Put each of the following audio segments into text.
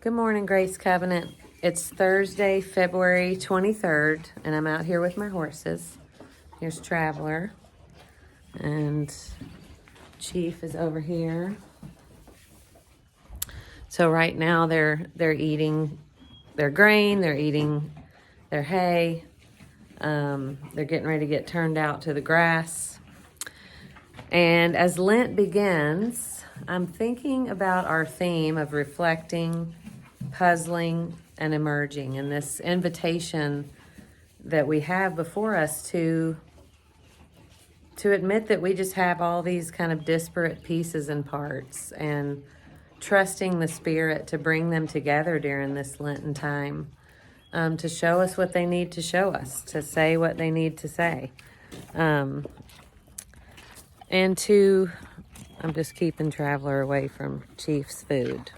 Good morning, Grace Covenant. It's Thursday, February 23rd, and I'm out here with my horses. Here's Traveler, and Chief is over here. So right now they're eating their grain, they're eating their hay. They're getting ready to get turned out to the grass. And as Lent begins, I'm thinking about our theme of reflecting, puzzling, and emerging, and this invitation that we have before us to admit that we just have all these kind of disparate pieces and parts, and trusting the Spirit to bring them together during this Lenten time, to show us what they need to show us, to say what they need to say. And I'm just keeping Traveler away from Chief's food.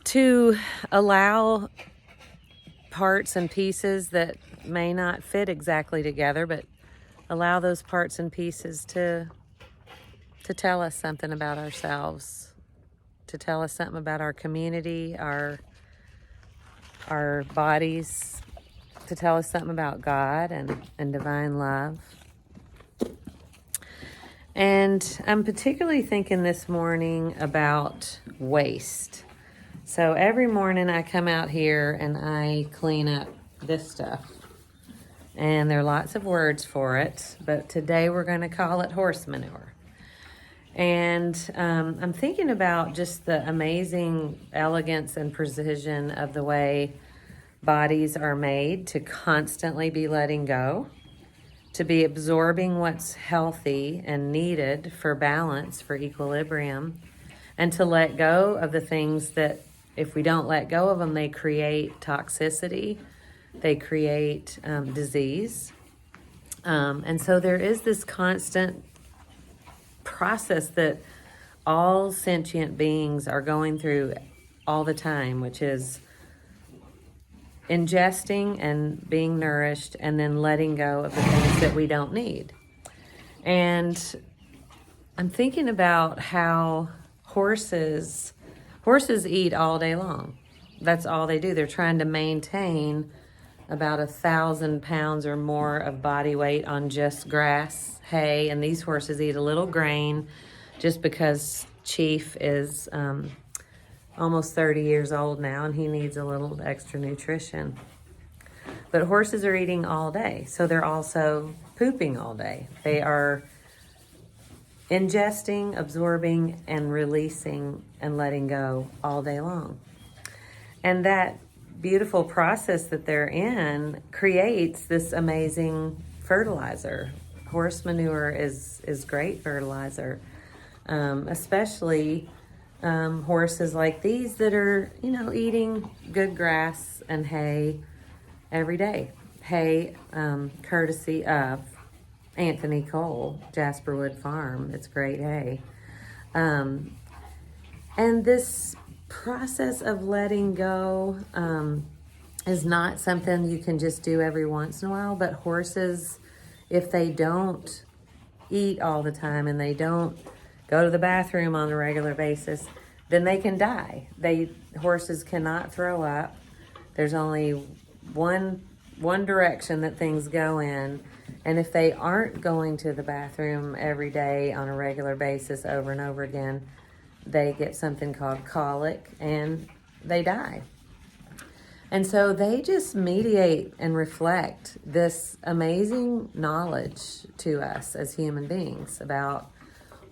To allow parts and pieces that may not fit exactly together, but allow those parts and pieces to tell us something about ourselves, to tell us something about our community, our bodies, to tell us something about God and divine love. And I'm particularly thinking this morning about waste. So every morning I come out here and I clean up this stuff. And there are lots of words for it, but today we're going to call it horse manure. And I'm thinking about just the amazing elegance and precision of the way bodies are made to constantly be letting go, to be absorbing what's healthy and needed for balance, for equilibrium, and to let go of the things that, if we don't let go of them, they create toxicity, they create disease. And so there is this constant process that all sentient beings are going through all the time, which is ingesting and being nourished and then letting go of the things that we don't need. And I'm thinking about how horses eat all day long. That's all they do. They're trying to maintain about 1,000 pounds or more of body weight on just grass, hay, and these horses eat a little grain just because Chief is almost 30 years old now and he needs a little extra nutrition. But horses are eating all day, so they're also pooping all day. They are ingesting, absorbing, and releasing and letting go all day long. And that beautiful process that they're in creates this amazing fertilizer. Horse manure is great fertilizer, especially horses like these that are, eating good grass and hay every day. Hay, courtesy of Anthony Cole, Jasperwood Farm. It's great hay. And this process of letting go is not something you can just do every once in a while, but horses, if they don't eat all the time and they don't go to the bathroom on a regular basis, then they can die. Horses cannot throw up. There's only one direction that things go in. And if they aren't going to the bathroom every day on a regular basis over and over again, they get something called colic and they die. And so they just mediate and reflect this amazing knowledge to us as human beings about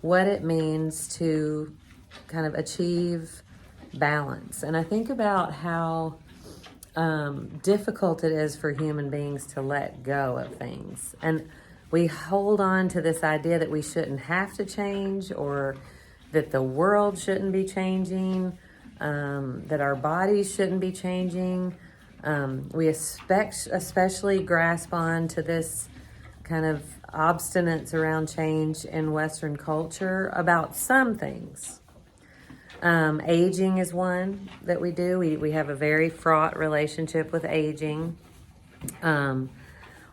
what it means to kind of achieve balance. And I think about how difficult it is for human beings to let go of things. And we hold on to this idea that we shouldn't have to change, or that the world shouldn't be changing, that our bodies shouldn't be changing. We especially grasp on to this kind of obstinance around change in Western culture about some things. Aging is one that we do. We have a very fraught relationship with aging.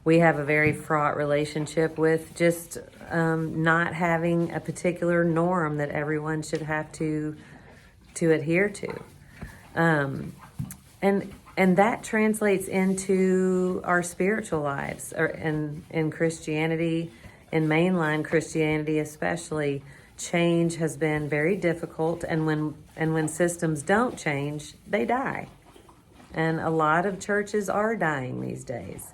We have a very fraught relationship with just not having a particular norm that everyone should have to to adhere to. And that translates into our spiritual lives, or in Christianity, in mainline Christianity especially. Change has been very difficult, and when systems don't change, they die. And a lot of churches are dying these days.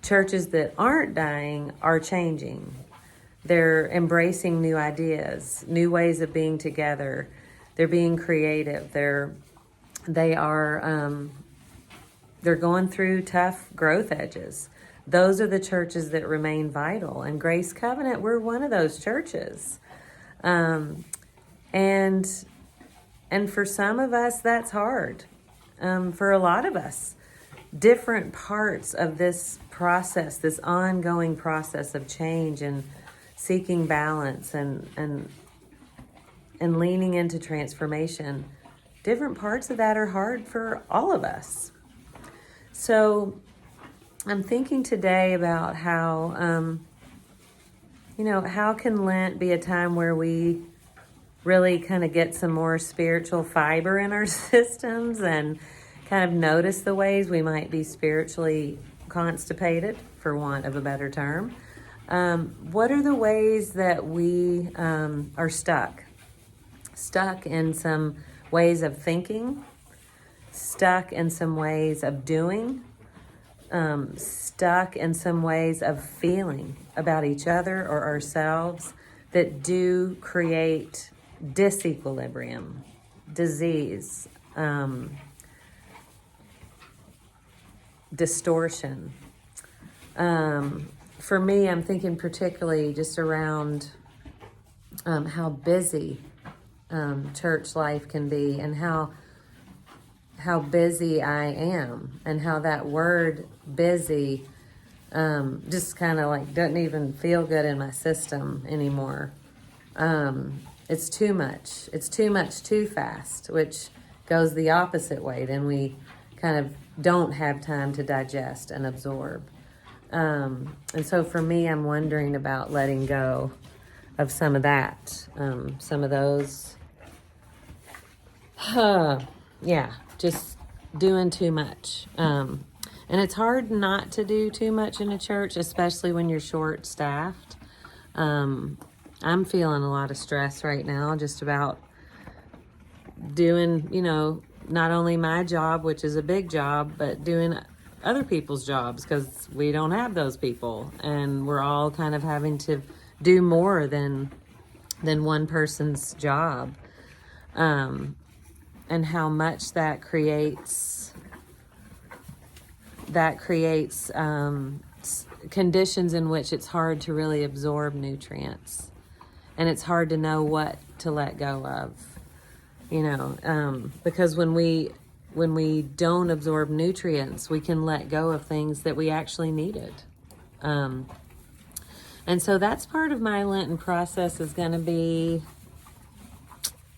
Churches that aren't dying are changing. They're embracing new ideas, new ways of being together. They're being creative. They're going through tough growth edges. Those are the churches that remain vital. And Grace Covenant, we're one of those churches. And for some of us, that's hard. For a lot of us, different parts of this process, this ongoing process of change and seeking balance and leaning into transformation, different parts of that are hard for all of us. So I'm thinking today about how, how can Lent be a time where we really kind of get some more spiritual fiber in our systems and kind of notice the ways we might be spiritually constipated, for want of a better term. What are the ways that we are stuck in some ways of thinking, stuck in some ways of doing, stuck in some ways of feeling about each other or ourselves that do create disequilibrium, disease, distortion. For me, I'm thinking particularly just around how busy church life can be, and how busy I am, and how that word busy just kind of like doesn't even feel good in my system anymore. It's too much. It's too much too fast, which goes the opposite way. Then we kind of don't have time to digest and absorb. And so for me, I'm wondering about letting go of some of that, some of those, just doing too much. And it's hard not to do too much in a church, especially when you're short-staffed. I'm feeling a lot of stress right now just about doing, not only my job, which is a big job, but doing other people's jobs, because we don't have those people, and we're all kind of having to do more than one person's job, and how much that creates conditions in which it's hard to really absorb nutrients, and it's hard to know what to let go of, because when we don't absorb nutrients, we can let go of things that we actually needed. And so that's part of my Lenten process, is going to be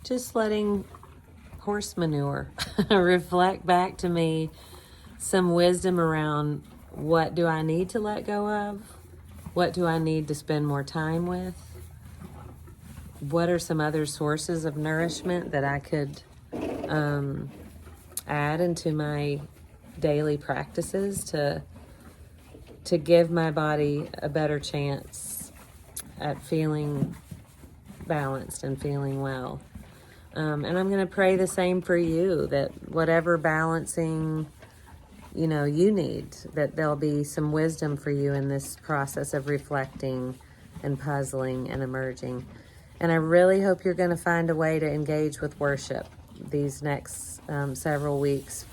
just letting horse manure reflect back to me some wisdom around what do I need to let go of? What do I need to spend more time with? What are some other sources of nourishment that I could add into my daily practices to give my body a better chance at feeling balanced and feeling well. And I'm going to pray the same for you, that whatever balancing you need, that there'll be some wisdom for you in this process of reflecting and puzzling and emerging. And I really hope you're going to find a way to engage with worship these next several weeks.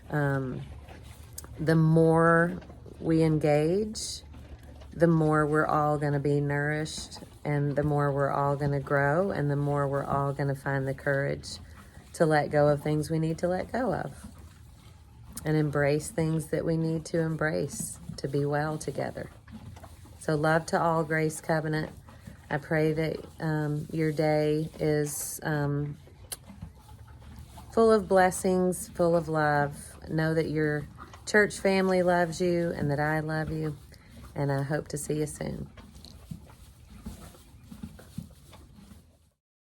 The more we engage, the more we're all going to be nourished, and the more we're all going to grow, and the more we're all going to find the courage to let go of things we need to let go of, and embrace things that we need to embrace to be well together. So love to all, Grace Covenant. I pray that your day is full of blessings, full of love. Know that your church family loves you, and that I love you, and I hope to see you soon.